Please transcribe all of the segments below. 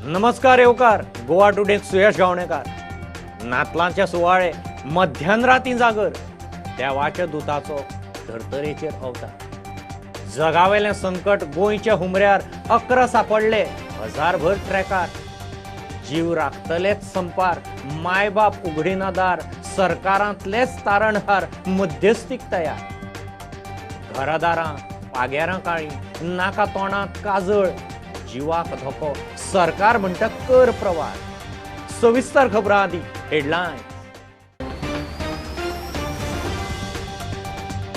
नमस्कार येवकार गोवा टुडे सुयश गावणेकार नातलांचे सुवाळे मध्यनराती जागर देवाच्या दुताचो धर्तरेचेर अवतार जगावेलें संकट गोंयच्या हुमऱ्यार 11 सापडले हजारभर ट्रॅकार जीव राखतलेच संपार मायबाप उघडिना दार सरकारांतलेच तारणहार मध्यस्थीक तयार घरादारां पाग्यारां काळी नाका तोंडांत काजळ जीवाक धोको सरकार म्हणटा कर प्रवार सविस्तर खबरां आदी हेडलायन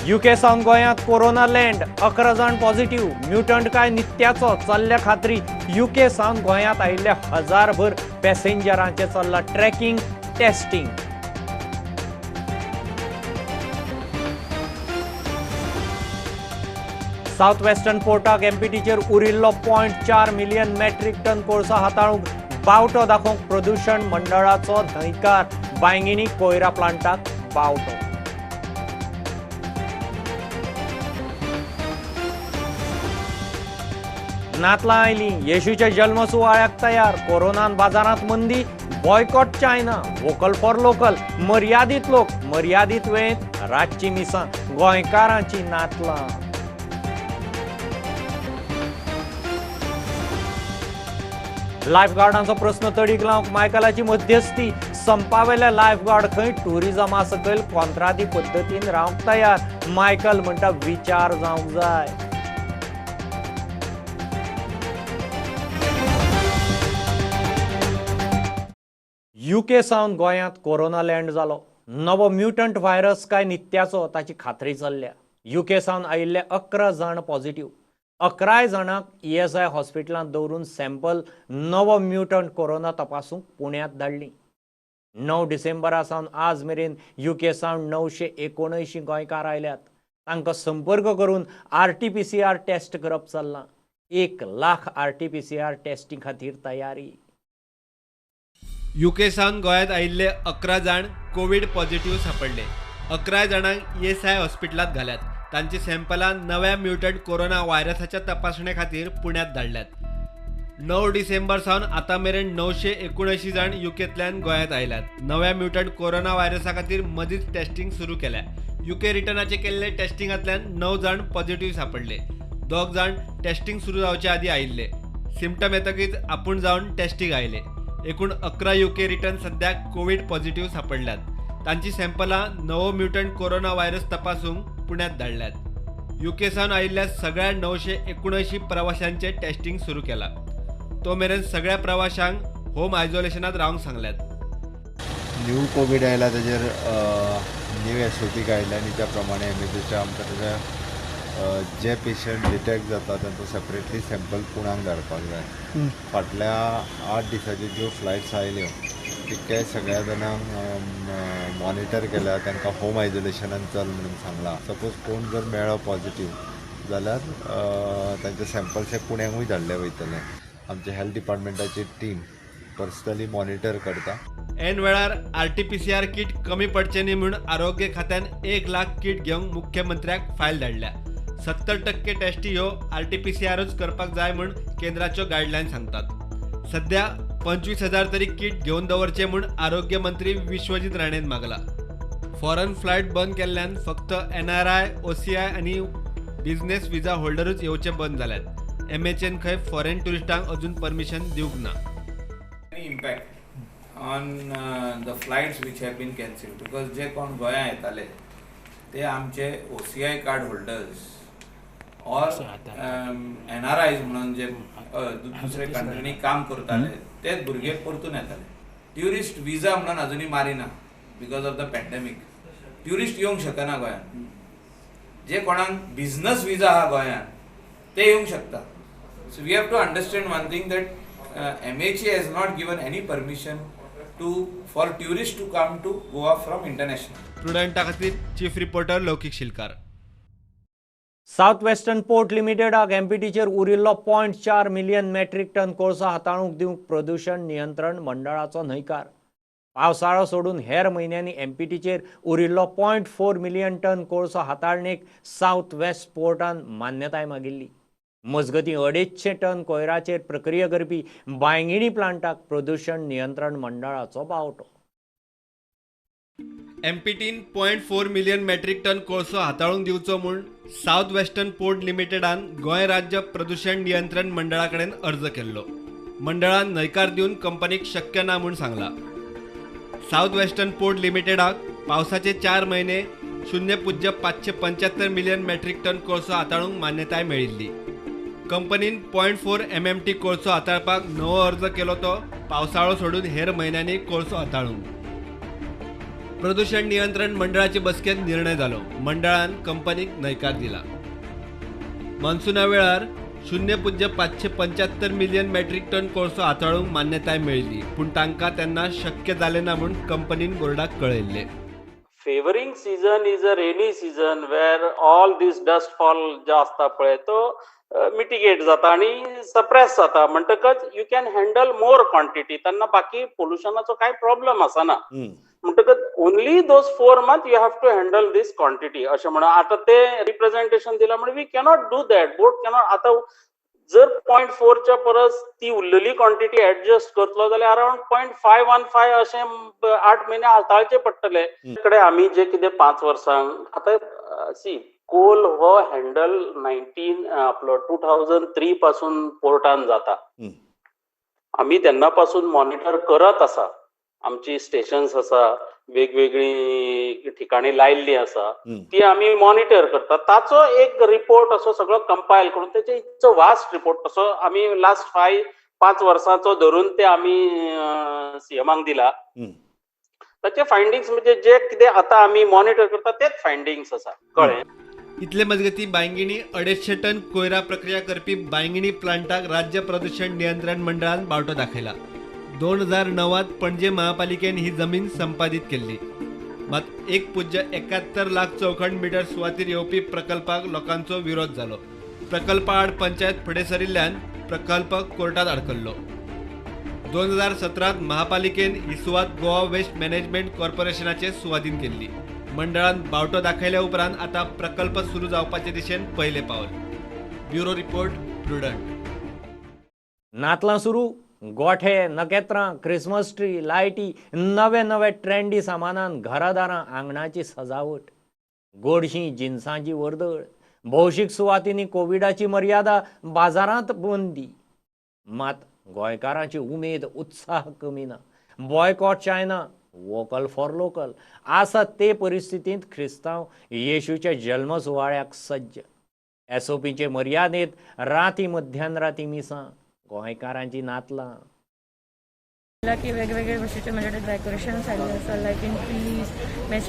यूके सावन गोंयांत कोरोना लँड 11 जाण पॉझिटिव्ह म्युटंट काय नित्याचो चल्ल्या खात्री यूके सावन गोंयांत आयिल्ल्या हजारभर पॅसेंजरांचे चल्ला ट्रॅकिंग टेस्टिंग साउथ वेस्टर्न पोर्टाक एमपीटीचेर उरिल्लो 0.4 मिलियन मेट्रीक टन कोळसो हाताळूंक बावटो दाखोवंक प्रदूषण मंडळाचो न्हयकार बांयगिणी कोयरा प्लांटाक बावटो नातलां आयलीं येशूच्या जल्म सुवाळ्याक तयार कोरोनान बाजारांत मंदी boycott China vocal for local मर्यादीत लोक मर्यादीत वेळेंत रातची मिसां गोंयकारांची नातलां लायफगार्डांचो प्रश्न तडीक लावंक मायकलाची मध्यस्थी संपावेल्या लायफगार्ड खंय टुरिजमा सकयल कोंत्राती पद्दतीन रावंक तयार मायकल म्हणटा विचार जावंक जाय यूके सावन गोंयांत कोरोना लँड जालो नवो म्युटंट व्हायरस काय नित्याचो ताची खात्री चल्ल्या यूके सावन आयिल्ले 11 जाण पॉझिटिव्ह 11 जाणांक ESI हॉस्पिटलांत दवरून सॅम्पल नवो म्युटंट कोरोना तपासूंक पुण्यात धाडली 9 डिसेंबरा सावन आज मेरेन यूके सावन 979 गोंयकार आयल्यात तांकां संपर्क करून RT-PCR टेस्ट करप चल्लां 1 लाख RT-PCR टेस्टिंग खातीर तयारी यूके सावन गोंयांत आयिल्ले 11 जाण कोविड पॉझिटिव्ह सापडले 11 जाणांक ESI हॉस्पिटलांत घाल्यात तांची सॅम्पलां नव्या म्युटंट कोरोना व्हायरसाच्या तपासणे खातीर पुण्यात धाडल्यात 9 डिसेंबर सावन आतां मेरेन 979 जाण यूकेंतल्यान गोंयांत आयल्यात नव्या म्युटंट कोरोना व्हायरसा खातीर मदींच टेस्टिंग सुरू केल्या यूके रिटर्नाचे केल्ले टेस्टिंगांतल्यान 9 जाण पॉझिटिव्ह सापडले 2 जाण टेस्टिंग सुरू जावचे आदीं आयिल्ले सिम्पटम येतकीच आपूण जावन टेस्टीक आयले एकूण 11 यूके रिटर्न सद्याक कोविड पॉझिटिव्ह सापडल्यात तांची सॅम्पलां नवो म्युटंट कोरोना व्हायरस तपासूंक पुण्यात धाडल्यात यूके सावन आयिल्ल्या सगळ्या 979 प्रवाशांचे टेस्टिंग सुरू केला तो मेरेन सगळ्या प्रवाशांक होम आयसोलेशनात रावंक सांगल्यात न्यू कोविड आयला ताजेर न्यू SOP गायडलायनीच्या प्रमाणे एमएजीच्या आमकां ताजे जे पेशंट डिटेक्ट जाता तांचो सेपरेटली सॅम्पल पुण्याक धाडपाक जाय फाटल्या 8 दिसांच्यो ज्यो फ्लायट्स आयल्यो ते सगळ्या जाणांक मॉनिटर केल्या तांकां होम आयसोलेशनान चल म्हणून सांगलां सपोज कोण जर मेळ्ळो पॉझिटिव्ह जाल्यार तांचे सॅम्पल्स हे पुण्याकूय धाडले वयतले आमचे हेल्थ डिपार्टमेंटाची टीम पर्सनली मॉनिटर करता ऐन वेळार RT-PCR किट कमी पडचे न्ही म्हूण आरोग्य खात्यान 1 लाख किट घेवंक मुख्यमंत्र्याक फायल धाडल्या 70% टेस्टी ह्यो RT-PCRच करपाक जाय म्हूण केंद्राच्यो गायडलायन सांगतात सध्या 25,000 तरी किट घेवन दवरचे म्हूण आरोग्य मंत्री विश्वजीत राणेन मागला फॉरेन फ्लायट बंद केल्ल्यान फक्त NRI OCI आनी बिझनेस विजा होल्डरूच येवचे बंद जाल्यात MHN खंय फॉरेन टुरिस्टांक अजून परमिशन दिवंक ना impact on the flights which have been cancelled because जे कोण गोंया येताले ते आमचे OCI कार्ड होल्डर्स और NRIs म्हणून जे दुसरे कंट्रीनी काम करताले तेच भुरगे परतून येताले ट्युरिस्ट विजा म्हणून अजुनी मारिना because of the pandemic tourist येवंक शकना गोंयांत जे कोणाक बिझनस विजा आहा गोंयांत ते येवंक शकता so we have to understand one thing that MHA has not given any permission for tourists to come to Goa from international. प्रुडंटा खातीर चीफ रिपोर्टर लौकिक शिलकार साउथ वेस्टर्न पोर्ट लिमिटेडाक एमपीटीचेर उरिल्लो 0.4 मिलियन मेट्रीक टन कोळसो हाताळूंक दिवंक प्रदूषण नियंत्रण मंडळाचो न्हयकार पावसाळो सोडून हेर म्हयन्यांनी एमपीटीचेर उरिल्लो 0.4 मिलियन टन कोळसो हाताळणेक साउथ वेस्ट पोर्टान मान्यताय मागिल्ली मजगतीं 250 टन कोयराचेर प्रक्रिया करपी बांयगिणी प्लांटाक प्रदूशण नियंत्रण मंडळाचो बावटो. एमपीटीन 0.4 मिलियन मेट्रीक टन कोळसो हाताळूंक दिवचो म्हूण साउथ वेस्टर्न पोर्ट लिमिटेडान गोंय राज्य प्रदूषण नियंत्रण मंडळा कडेन अर्ज केल्लो. मंडळान न्हयकार दिवन कंपनीक शक्य ना म्हूण सांगला. साउथ वेस्टर्न पोर्ट लिमिटेडाक पावसाचे 4 म्हयने 0.575 मिलियन मेट्रीक टन कोळसो हाताळूंक मान्यताय मेळिल्ली. कंपनीन 0.4 MMT कोळसो हाताळपाक नवो अर्ज केलो तो पावसाळो सोडून हेर म्हयन्यांनी कोळसो हाताळूंक. प्रदूषण नियंत्रण मंडळाचे बसकेंत निर्णय जालो. मंडळान कंपनीक न्हयकार दिला. मान्सूना वेळार 0.575 मिलियन मेट्रीक टन कोळसो हाताळूंक मान्यताय मेळिल्ली, पूण तांकां तेन्ना शक्य जालें ना म्हूण कंपनीन बोर्डाक कळयल्लें. Favouring season is a rainy season where all this dust fall जो आसता पळय तो मिटिगेट जाता आणि सप्रेस जाता म्हणटकच you can handle more quantity तेन्ना बाकी पोल्युशनाचो काय प्रॉब्लेम आसना. म्हणटकच only those 4 months you have to handle these quantity अशें म्हणून आतां ते रिप्रेझेंटेशन दिला म्हणून we cannot do that. Board cannot आतां जर 0.4 च्या परस ती उरलेली क्वांटिटी ऍडजस्ट करतलो जाल्यार अराउंड 0.515 अशें 8 महिने हाताळचे पडटले. कडे आमी जे कितें 5 वर्सांक आतां सी कोल हो हँडल 2003 पासून पोर्टान जाता. आमी तेन्ना पासून मॉनिटर करत आसा. आमची स्टेशन्स आसा, वेगवेगळी ठिकाणी लायल्ली आसा, ती आमी मॉनिटर करतात. ताचो एक रिपोर्ट असो सगळो कंपायल करून त्याचे इतको वास्ट रिपोर्ट असो आमी लास्ट 5 वर्सांचो धरून ते आमी सीएमाक दिला. ताचे फायंडिंग्स म्हणजे जे कितें आतां आमी मॉनिटर करतात तेच फायंडिंग्स आसा. कळ्ळें. इतले मजगती बांयगिणी 250 टन कोयरा प्रक्रिया करपी बांयगिणी प्लांटाक राज्य प्रदूषण नियंत्रण मंडळान बावटो दाखयला. 2009 पणजे महापालिकेन ही जमीन संपादीत केल्ली. मात 1.71 लाख चौखंड मीटर सुवातेर येवपी प्रकल्पाक लोकांचो विरोध जालो. प्रकल्पा आड पंचायत फुडें सरिल्ल्यान प्रकल्प कोर्टात आडकल्लो. 2017 महापालिकेन ही सुवात गोवा वेस्ट मॅनेजमेंट कॉर्पोरेशनाचे सुवाधीन केल्ली. मंडळान बावटो दाखयल्या उपरांत आता प्रकल्प सुरू जावपाचे दिशेन पयले पावल. Bureau report prudent. नातलां सुरू, गोठे, नकेत्रां, क्रिसमस ट्री, लायटी, नवे नवे ट्रेंडी सामानान घरादारां आंगणाची सजावट, गोडशीं जिन्सांची वर्दळ, भौशीक सुवातींनी कोविडाची मर्यादा, बाजारांत बंदी. मात गोंयकारांची उमेद उत्साह कमी ना. Boycott China, vocal for local आसत ते परिस्थितींत क्रिस्तांव येशूच्या जल्म सुवाळ्याक सज्ज. एसओपीचे मर्यादेत राती मध्यानराती मिसां, गोंयकारांची नातलां. की वेगवेगळे भशेचे माझ्याकडे डेकोरेशन्स आयले आसा लायक इन ट्रीज मागीर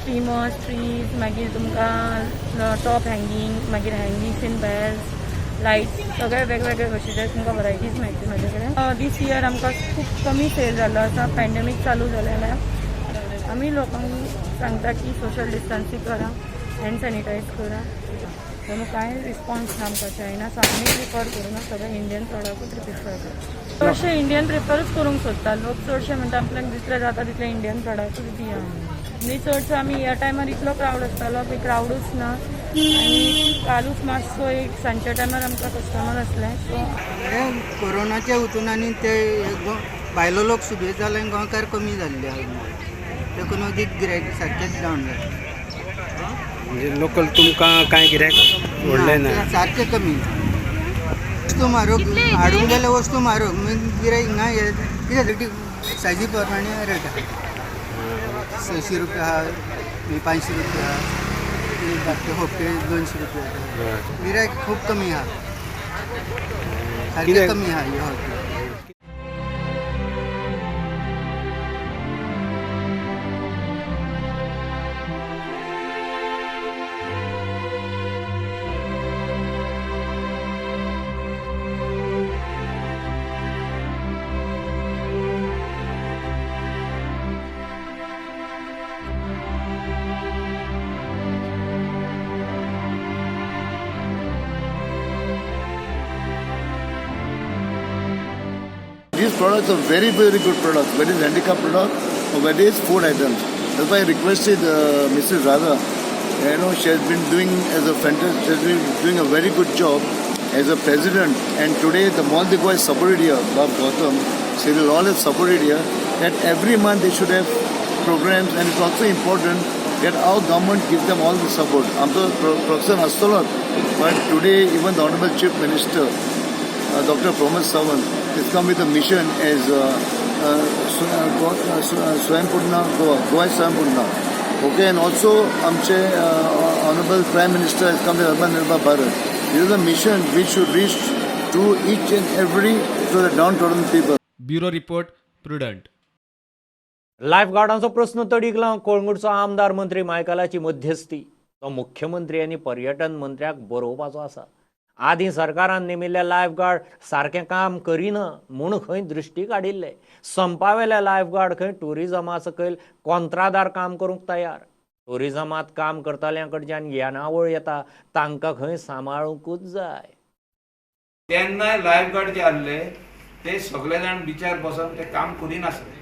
स्ट्रीमर्स ट्रीज मागीर तुमकां टॉप हँगींग मागीर हँगींग्स इन बेल्स लायट्स सगळे वेगवेगळे भशेचे तुमकां वरायटीज मेळटली म्हाजे कडेन. दीस इयर आमकां खूब कमी सेल जाल्लो आसा. पॅन्डेमीक चालू जाल्यार आमी लोकांक सांगता की सोशल डिस्टन्सींग करा, हँड सॅनिटायज करा. तेन्ना कांय रिस्पॉन्स ना आमकां. चायना आमी प्रिफर करूना, सगळे इंडियन प्रोडक्टूच प्रिफर करता. चडशे इंडियन प्रिफरच करूंक सोदता लोक. चडशे म्हणटा आपल्याक जितले जाता तितले इंडियन प्रोडक्टूच दिया. आनी चडसो आमी ह्या टायमार इतलो क्रावड आसतालो की क्रावडूच ना. आनी कालूच मातसो एक सांजच्या टायमार आमकां कस्टमर आसले. सो कोरोनाच्या हितून आनी ते भायलो लोक सुबेज जाले, गोंयकार कमी जाल्ले. देखून अदीक गिरायक सारकेंच डावन जालें. म्हणजे लोकल तुमकां कांय गिरायक व्हडलें ना, सारकें कमी. वस्तू म्हारग हाडूंक गेल्यार वस्तू म्हारग. गिरायक हिंगा कितें रेटी सायजी प्रमाणे रेट आहा. 600 रुपया आहा, 500 रुपया आहा, होपके 200 रुपया. गिरायक खूब कमी आहा, सारकें कमी आहा. These products are very, very good products. Whether it's handicraft product or whether it's food items. That's why I requested Mrs. Radha She has been doing she has been doing a very good job as a president. And today the Mall de Goa is supported here, Bob Gautam, Cyril all is supported here, that every month they should have programs, and it's also important that our government gives them all the support. आमचं प्रोत्साहन असतोच, but today even the Honorable Chief Minister, Dr. Pramod Sawant, has come with a mission as Swaympurna Goa, Goa Swaympurna. Okay, and also आमचे Honorable Prime Minister has come with Urban Nirbhar Bharat. This is a mission which should reach to each and every to the downtrodden people. Bureau report Prudent. लायफगार्डांचो प्रस्न तडीक लावन कोळंगूटचो आमदार मंत्री मायकलाची मध्यस्थी तो मुख्यमंत्री आनी पर्यटन मंत्र्याक बरोवपाचो आसा. आदीं सरकारान नेमिल्ले लायफगार्ड सारकें काम करिना म्हूण खंय दृश्टी काडिल्ले. संपावेले लायफगार्ड खंय टुरिजमा सकयल कंत्रादार काम करूंक तयार. टुरिजमांत काम करतल्यां कडच्यान येणावळ येता तांकां खंय सांबाळूंकूच जाय. तेन्नाय लायफगार्ड जे आसले ते सगळे जाण बिचार बसून ते काम करिनासले,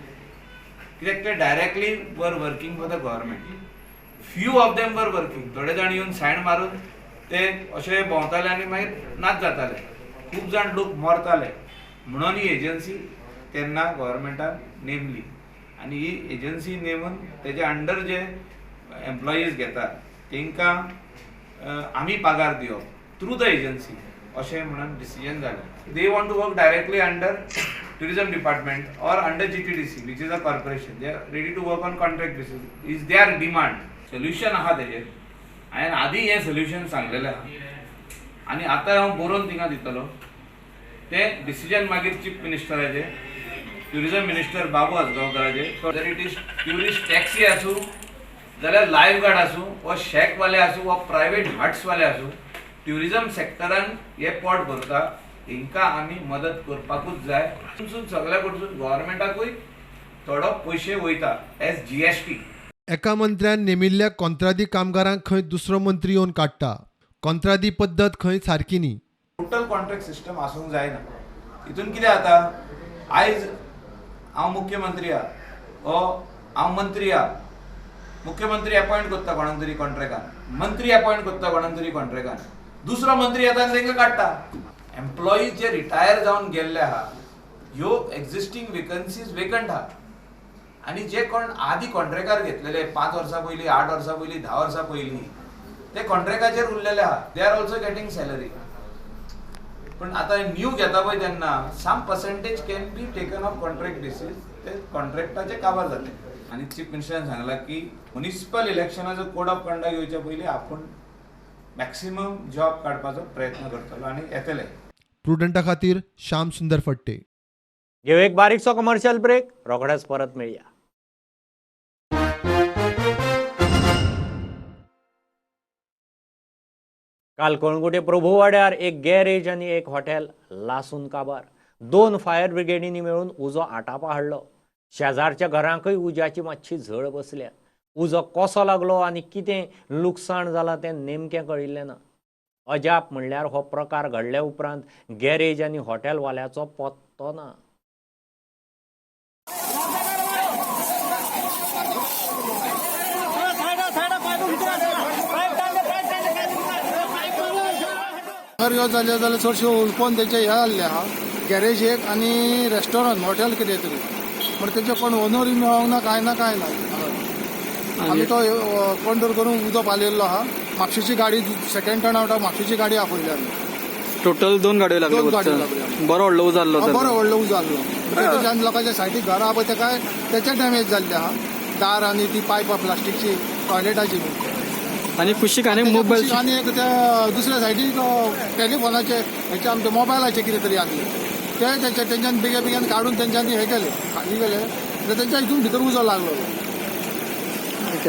कित्याक ते directly were working for the government. Few of them were working. थोडे जाण येवन सायन मारून ते अशे भोंवताले आनी मागीर नाच जाताले. खूब जाण लोक मरताले. म्हणून ही एजन्सी तेन्ना गव्हर्मेंटान नेमली, आनी ही एजन्सी नेमून तेजे अंडर जे एम्प्लॉईज घेतात तांकां आमी पगार दिवप थ्रू द एजन्सी अशें म्हणून डिसिजन जालें. They want to work directly under tourism department or under GTDC, which is a corporation. They are ready to work on contract basis. Is their demand. Solution आहा तेजेर. हांवें आदी हे solution सांगलेलें आहा आनी आतां हांव बरोवन थिंगा दितलो. ते डिसिजन मागीर चीफ मिनिस्टराचे, ट्युरिजम मिनिस्टर बाबू आसगांवकाराचे. जर इट इज ट्युरिस्ट टॅक्सी आसूं जाल्यार लायफगार्ड आसूं वा शेकवाले आसूं वा प्रायवेट हट्सवाले आसूं, ट्युरिजम सेक्टरान हे पोट भरता हिंकां आमी मदत करपाकूच जाय. सगळ्या कडसून गव्हर्मेंटाकूय थोडो पयशे वयता एज GST. एका मंत्र्यान नेमिल्ल्या कंत्रादी कामगारांक खंय दुसरो मंत्री येवन काडटा. कंत्रादी पद्दत खंय सारकी न्ही. टोटल कॉन्ट्रॅक्ट सिस्टम आसूंक जायना. हितून कितें जाता, आयज हांव मुख्यमंत्री आहा, हांव मंत्री आहा, मुख्यमंत्री अपॉयंट करता कोणाक तरी कॉन्ट्रॅक्टान, मंत्री अपॉयंट करता कोणाक तरी कॉन्ट्रॅक्टान, दुसरो मंत्री येता आनी तांकां काडटा. एम्प्लॉईज जे रिटायर जावन गेल्ले आहा ह्यो एक्झिस्टिंग वेकन्सीज वेकंट आहा, आनी जे कोण आदी कॉन्ट्रॅक्टार घेतलेले 5 वर्सां पयलीं, 8 वर्सां पयलीं, 10 वर्सां पयलीं ते कॉन्ट्रॅक्टाचेर उरलेले आहा. They are also getting salary. पण आतां न्यू घेता पळय तेन्ना some percentage can be taken of contract basis. ते कॉन्ट्रॅक्टाचे काबार जाले. आनी चीफ मिनिस्टरान सांगलां की म्युनिसिपल इलेक्शनाचो कोड ऑफ कंडक्ट येवच्या पयलीं आपूण मॅक्सिमम जॉब काडपाचो प्रयत्न करतलो आनी येतले. प्रुडंटा खातीर श्याम सुंदर फडते. घेऊ एक बारीकसो कमर्शियल ब्रेक, रोखडेच परत मेळया. काल कोळंगुटे प्रभुवाड्यार एक गॅरेज आनी एक हॉटेल लासून काबार. 2 फायर ब्रिगेडींनी मेळून उजो आटापा हाडलो. शेजारच्या घरांकय उज्याची मातशी झळ बसल्या. उजो कसो लागलो आनी कितें लुकसाण जालां तें नेमकें कळिल्लें ना. अजाप म्हणल्यार हो प्रकार घडले उपरांत गॅरेज आनी हॉटेलवाल्याचो पत्तो ना. जाल्यार चडशे उलपन तेचे हे जाल्ले आहा, गॅरेज एक आनी रेस्टॉरंट हॉटेल कितें तरी. पण तेचे कोण ओनरूय मेळोंक ना, कांय ना. आमी तो कंट्रोल करून उदो पालयल्लो आहा. म्हापशेची गाडी सेकंड टर्न आवटाक म्हापशेची गाडी आपयली आमी. टोटल 2 गाडयो लागल्यो. बरो व्हडलो उज जाल्लो. बरो व्हडलो उज जाल्लो. तेच्यान लोकांच्या सायडीक घरां आहा पळय तेकाय तेचे डॅमेज जाल्ले आहा. दार आनी ती पायप प्लास्टिकची टॉयलेटाची. आनी कुशीक आनी मोबायल आनी एक त्या दुसऱ्या सायडीक टेलिफोनाचे हेचे आमचे मोबायलाचे कितें तरी आसले ते तेंच्यान बेगीन काडून तेंच्यांनी हे केले, खाली गेले. तेंच्या हितून भितर उजो लागलो.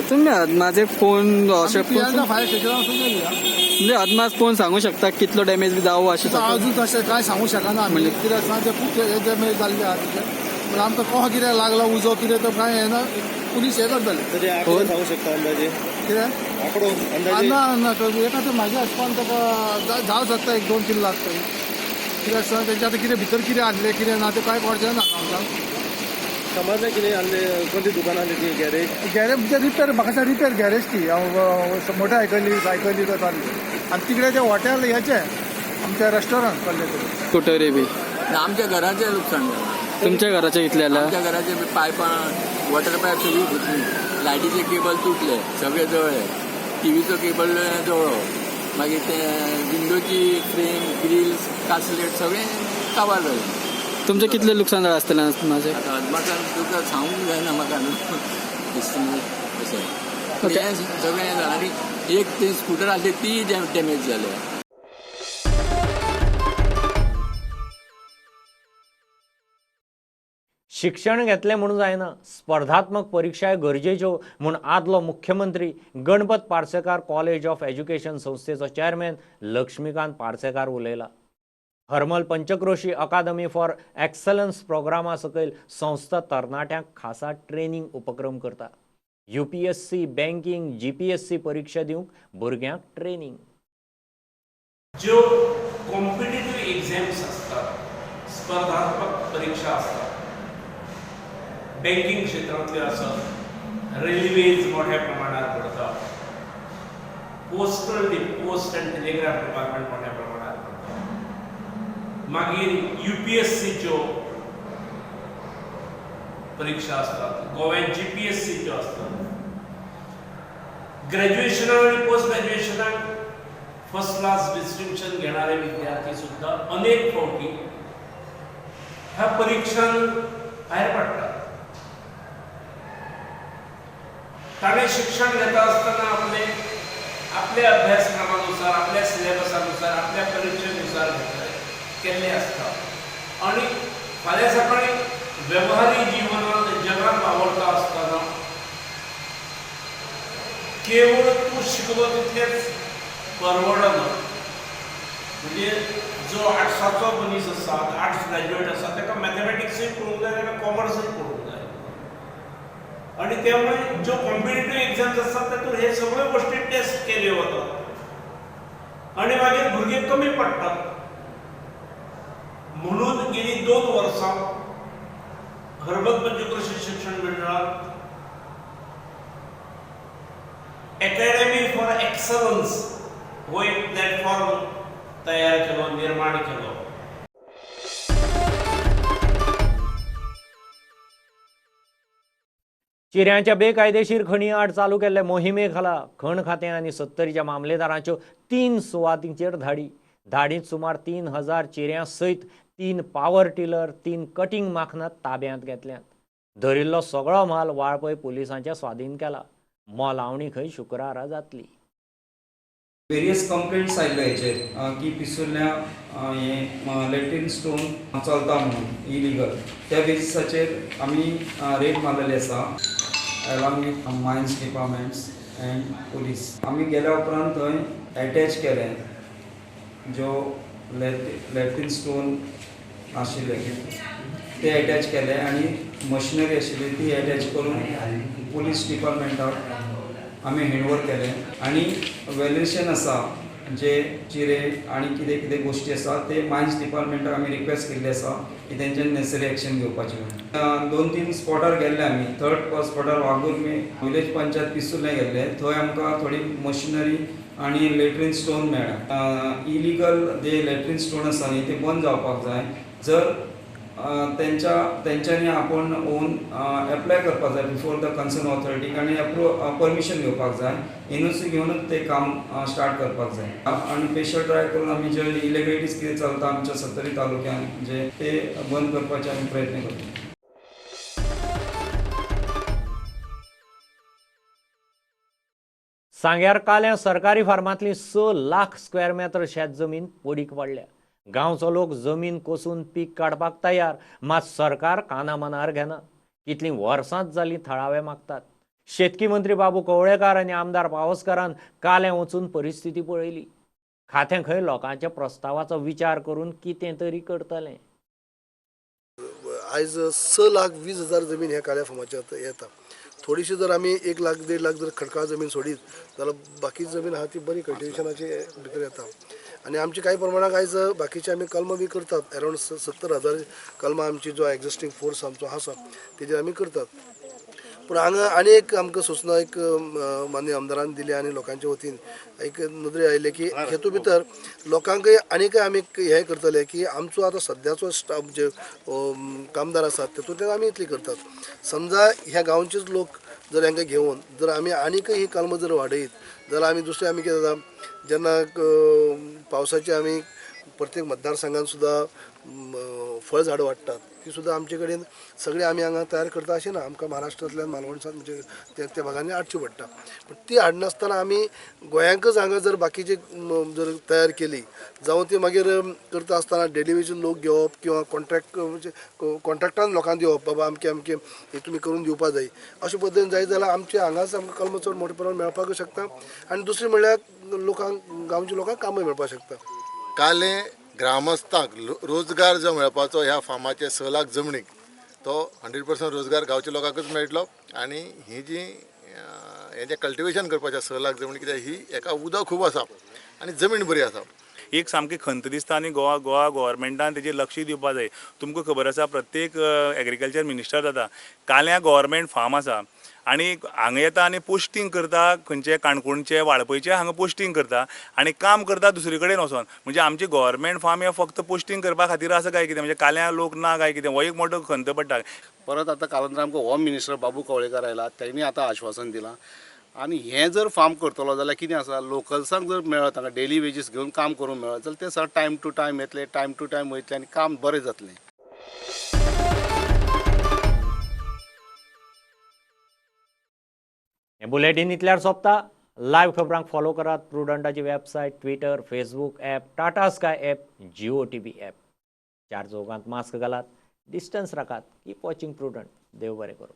तुमी माझे फोन अशें फायर स्टेशनार गेली. म्हणजे अदमास फोन सांगू शकता कितलो डॅमेज बी जावं अशें. अजून तशें कांय सांगू शकना आमी, कित्याक सांग ते खूब डॅमेज जाल्ले आहा तेचे. पूण आमकां कहो कितें लागला उजो कितें तो कांय हें ना. पुलीस हे करतले. सांगू शकता अंदाजे कितें ना एका तर म्हाज्या हिसपान ताका जावं शकता 1-2 लाख तरी. कित्याक सांग तेंच्या आतां कितें भितर कितें आसलें कितें ना तें कांय कळचें ना आमकां. समजलें कितें आसलें कसली दुकान आसली ती गॅरेज गॅरेज म्हणजे रिपेअर म्हाका सांग रिपेअर गॅरेज ती हांव मोटर आयकली सायकली तो चालली आनी तिकडे ते हॉटेल हेचे आमच्या रेस्टॉरंट पडले ते कुटरे बी आमच्या घराचे नुकसान झालं. तुमच्या घराच्या इतले आला आमच्या घराचे पायपां वॉटर पायप सगळी फुटली, लायटीचे केबल तुटले, सगळे जळले, टीव्हीचो केबल जळो, मागीर ते विंडोची फ्रेम ग्रिल्स कासलेट सगळे काबार जाले. तुमचें कितलें लुकसाण जालें आसतलें माझे आतां अदमासान तुका सांगूंक जायना म्हाका न्हू अशें हें सगळें जालें आनी एक ते स्कूटर आसले ती डॅमेज जाले. शिक्षण घेतलें म्हणून जायना, स्पर्धात्मक परीक्षाय गरजेच्यो म्हूण आदलो मुख्यमंत्री Ganpat Parsekar college of education संस्थेचो चेअरमॅन लक्ष्मीकांत पार्सेकार उलयला. Harmal Panchakroshi academy for excellence प्रोग्रामा सकयल संस्था तरणाट्यांक खासा ट्रेनिंग उपक्रम करता. UPSC, बँकिंग, GPSC परीक्षा दिवंक भुरग्यांक ट्रेनिंग. ज्यो कॉम्पिटिटिव्ह एक्झाम्स असतात, स्पर्धात्मक परीक्षा असतात, बँकिंग क्षेत्रातले असत, रेल्वेज मोठ्या प्रमाणात घडतात, पोस्ट अँड टेलिग्राफ डिपार्टमेंट मोठ्या प्रमाणात घडतात, मागीर UPSCच्यो परीक्षा असतात, गोव्यात GPSCच्यो असतात, ग्रॅज्युएशनाक आणि पोस्ट ग्रॅज्युएशनाक फर्स्ट क्लास डिस्टिंक्शन घेणारे विद्यार्थी सुद्धा अनेक फावटी ह्या परीक्षांत भायर पडटात. ताणें शिक्षण घेता आसतना आपल्या अभ्यासक्रमानुसार, आपल्या सिलेबसानुसार, आपल्या परीक्षेनुसार केल्लें आसता आनी फाल्यां सकाळी वेव्हारी जिवनांत जगाक वावरता आसतना केवळ तूं शिकलो तितलेंच परवडना. म्हणजे जो आर्ट्साचो मनीस आसा, आर्ट्स ग्रॅज्युएट आसा, ताका मॅथमॅटिक्सूय पळोवंक जाय, ताका कॉमर्सूय पळोवंक जाय. आणि त्यामुळे जो कॉम्पिटिटिव्ह एक्झाम्स असतात तातूंत हे सगळ्यो गोष्टी टेस्ट केल्यो वतात आणि मागीर भुरगे कमी पडटात. म्हणून गेली 2 वर्सां हरमल पंचक्रोशी शिक्षण मंडळात अकॅडमी फॉर एक्सलन्स हो एक प्लॅटफॉर्म तयार केलो, निर्माण केलो. चिऱ्यांच्या बेकायदेशीर खणी आड चालू केल्ले मोहिमे खाला खण खातें आनी 70च्या मामलेदारांच्यो 3 सुवातींचेर धाडींत सुमार 3000 चिऱ्यां सयत 3 पॉवर टिलर, 3 कटिंग माखनां ताब्यांत घेतल्यात. धरिल्लो सगळो माल वाळपय पुलिसांच्या स्वाधीन केला. मोलावणी खंय शुक्रारा जातली. वेरियस कंप्लेंट्स आयल्यो हेचेर की पिसुल्ल्या हे लॅट्रिन स्टोन चलता म्हणून इलिगल. त्या बेसिसाचेर आमी रेड मारलेली आसा along with mines departments and police. आमी गेल्या उपरांत थंय अटॅच केले ज्यो लॅट्रिन स्टोन आशिल्ले ते अटॅच केले आनी मशिनरी आशिल्ली ती अटॅच करून पुलीस डिपार्टमेंटाक आमी हँडओवर केले. आनी व्हॅल्युएशन आसा जे चिरे आनी कितें कितें गोश्टी आसा ते मायन्स डिपार्टमेंटाक आमी रिक्वेस्ट केल्ली आसा की तेंच्यानी नेसेसरी एक्शन घेवपाची. 2-3 स्पॉटार गेल्ले आमी. 3rd स्पॉटार वागुर्मे विलेज पंचायत पिसुल्ले गेल्ले. थंय आमकां थोडी मशिनरी आनी लॅट्रिन स्टोन मेळ्ळा. इलिगल जे लॅट्रिन स्टोन आसा न्ही ते बंद जावपाक जाय. जर तेंच्यांनी आपण ओन एप्लाय करपाक जाय बिफोर द कन्सर्न ऑथॉरिटीक आनी परमिशन घेवपाक जाय. एनओसी घेवनूच ते काम स्टार्ट करपाक जाय. आनी स्पेशल ट्राय करून आमी जे इलिगॅलिटीज कितें चलता आमच्या 70 तालुक्यांत जे ते बंद करपाचे आमी प्रयत्न करता. सांग्यार काल्या सरकारी फार्मांतली 6 लाख स्क्वेअर मीटर शेत जमीन पडीक पडल्या. गांवचो लोक जमीन कोसून पीक काडपाक तयार, मात सरकार कानामनार घेना. कितलीं वर्सांच जालीं थळावे मागतात. शेतकी मंत्री बाबू कवळेकार आनी आमदार पावसकारान कालें वचून परिस्थिती पळयली. खातें खंय लोकांच्या प्रस्तावाचो विचार करून कितें तरी करतलें. आयज 6,20,000 जमीन ह्या काळ्या फार्माच्यात येता. थोडीशी जर आमी 1 लाख 1.5 लाख जर खडकाळ जमीन सोडीत जाल्यार बाकी जमीन आहा ती बरी कल्टिवेशनाची भितर येता. आणि आमची काही प्रमाणात आयज बाकीचे आमी कलमां बी करतात. अरावंड 70,000 कलमां आमची जो एक्झिस्टींग फोर्स आमचो आसा तेजेर आमी करतात. पूण हांगा आनी एक आमकां सूचना एक मान्य आमदारान दिली आनी लोकांच्या वतीन एक नदरे आयले की हेतू भितर लोकांकय आनीकय आमी हें करतले की आमचो आतां सद्याचो स्टाफ जे कामदार आसात तेतूंतल्यान आमी इतली करतात. समजा ह्या गांवचेच लोक जर हांकां घेवन जर आमी आनीकय ही कलमां जर वाडयत जाल्यार आमी दुसरें आमी कितें जाता जेन्ना पावसाचे आमी प्रत्येक मतदारसंघान सुद्दां फळ झाडां वाडटात ती सुद्दां आमचे कडेन सगळे आमी हांगा तयार करता अशें ना. आमकां महाराष्ट्रांतल्यान मालवणसान म्हणजे त्या भागांनी हाडची पडटा. पूण ती हाडनासतना आमी गोंयांकच हांगा जर बाकीचे जर तयार केली जावं ती मागीर करता आसतना डेलिव्हरीचे लोक घेवप किंवा कॉन्ट्रॅक्ट म्हणजे कॉन्ट्रॅक्टान लोकांक दिवप बाबा अमके अमके हे तुमी करून दिवपा जाय अशे पद्दतीन जाय जाल्यार आमचे हांगाच आमकां कलमां चड मोठे प्रमाणात मेळपाक शकता आनी दुसरें म्हणल्यार लोकांक गांवच्या लोकांक कामय मेळपाक शकता. काले ग्रामस्थांक रोजगार जो मेळपाचो ह्या फार्माचे 6 लाख जमनीक तो 100% रोजगार गांवच्या लोकांकच मेळटलो. आनी ही जी हें जें कल्टिवेशन करपाचें 6 लाख जमनी कित्याक ही हेका उदक खूब आसा आनी जमीन बरी आसा. एक सामकी खंत दिसता आनी गोवा गोव्हर्मेंटान तेजेर लक्ष दिवपा जाय. तुमकां खबर आसा प्रत्येक एग्रीकल्चर मिनिस्टर जाता काल्या गोव्हर्मेंट फार्म आसा आनी हांगा येता आनी पोस्टींग करता खंयचे काणकोणचे वाळपयचे हांगा पोस्टींग करता आनी काम करता दुसरे कडेन वचोन. म्हणजे आमची गोव्हर्मेंट फार्म हे फक्त पोस्टींग करपा खातीर आसा काय कितें म्हणजे काल्या लोक ना काय कितें हो एक मोठो खंत पडटा. परत आतां कालंतर आमकां होम मिनिस्टर बाबू कवळेकर आयला तेणी आतां आश्वासन दिलां आनी हें जर फार्म करतलो जाल्यार कितें आसा लोकल्सांक जर मेळत हांगा डेली वेजीस घेवन काम करूंक मेळत जाल्यार ते सर टायम टू टायम येतले टायम टू टायम वयतले आनी काम बरें जातलें. हे बुलेटिन इतल्यार सोंपता. लायव्ह खबरांक फॉलो करात प्रुडंटाची website, Twitter, Facebook app, Tata Sky app, Jio TV app. 4 चौगांत मास्क घालात, डिस्टन्स राखात. Keep watching Prudent. देव बरें करूं.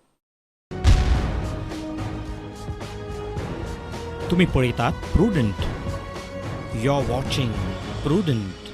तुम्ही पळयतात प्रुडंट. You are watching prudent.